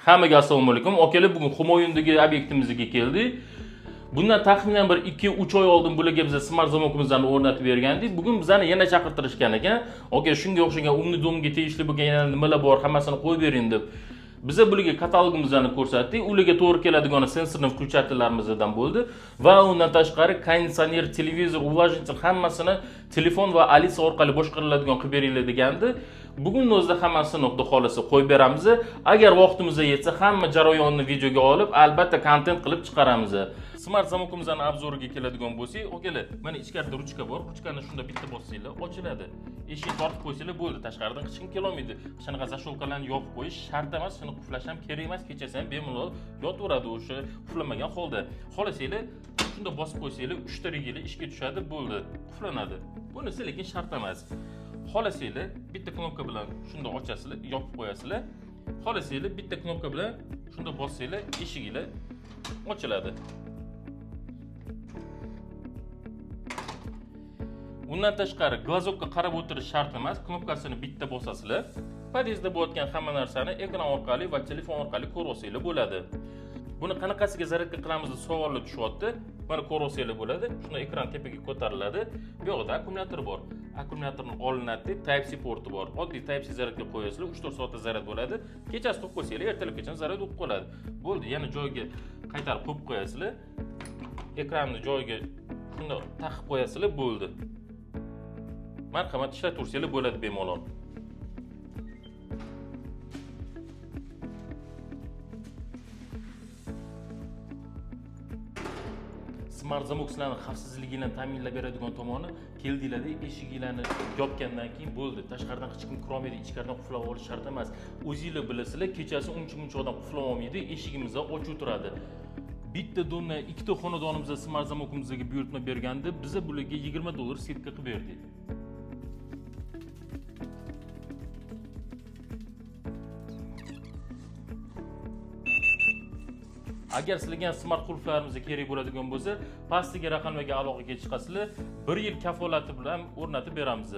Hammaga assalomu alaykum. Akalar, bugun Humoyundagi obyektimizga keldik. Bundan taxminan bir 2-3 oy oldin bularga biz smart zamokimizni o'rnatib bergandik. Bugun bizani yana chaqirtirishgan ekan. Aka, shunga o'xshagan umni domga tegishli bo'lgan yana nimalar bor, hammasini qo'yib bering deb. Biz bularga katalogimizni ko'rsatdik. Ularga to'g'ri keladigan sensorni включательlarimizdan bo'ldi va undan tashqari konditsioner, televizor, увлажнитель hammasini telefon va Alisa orqali boshqariladigan qilib beringlar degandi. Bugun o'zida hammasini xudo xolasa qo'yib beramiz. Agar vaqtimiz yetsa hamma jarayonni videoga olib, albatta kontent qilib chiqaramiz. Smart zamokimizning obzoriga keladigan bo'lsak, okalar, mana ichkarida ruchka bor. Ruchkani shunda bitta bossanglar, ochiladi. Eshik tortib qo'ysanglar bo'ldi, tashqaridan hech kim kela olmaydi. Shunaqa zashovkalarni yopib qo'yish shart emas, shuni quflash ham kerak emas. Kechasi ham bemalol yotaveradi o'sha quflamagan holda. Xohlasanglar, shunda bosib qo'ysanglar, 3 ta regili ishga tushadi, bo'ldi, quflanadi. Bunisi lekin shart emas. Xohlasanglar, bitta knopka bilan shunda ochasizlar, yopib qo'yasizlar. Xohlasanglar, bitta knopka bilan shunda bossanglar, eshiginglar ochiladi. Undan tashqari glazokka qarab o'tirish shart emas, knopkasini bitta bosasizlar. Podyezdda bo'layotgan hamma narsani ekran orqali va telefon orqali ko'rasizlar bo'ladi. Buni qanaqasiga zaryadka qilamiz deb savollar tushyapti. Mana ko'rasizlar bo'ladi. Shunda ekran tepaga ko'tariladi. Bu yerda akkumulyator bor. Akkumulyatorni olinadi, Type-C porti bor. Oddiy Type-C zaryadga qo'yasizlar, 3-4 soatda zaryad bo'ladi. Kechasi qo'yib qo'ysanglar, ertalabgacha zaryad bo'lib qoladi. Bo'ldi, yana joyiga qaytarib qo'yib qo'yasizlar. Ekranni joyiga shunda taqib qo'yasizlar, bo'ldi. Marhamat, ishlataversanglar bo'ladi bemalol. Smart zamoklarning xavfsizligini ta'minlab beradigan tomoni, keldinglarda eshiginglarni yopgandan keyin bo'ldi. Tashqaridan hech kim kirolmaydi, ichkaridan qulflab olish shart emas. O'zingizlar bilasizlar, kechasi uncha-muncha odam qulflab olmaydi, eshigimizni ochib o'tiradi. Bitta domla ikkita xonadonimizda smart zamokimizga buyurtma berganda, biz bularga $20 setka qilib berdik. Agar sizlarga smart qulflarimiz kerak bo'ladigan bo'lsa, pastdagi raqamlarga aloqaga chiqasizlar. 1 yil kafolati bilan o'rnatib beramiz.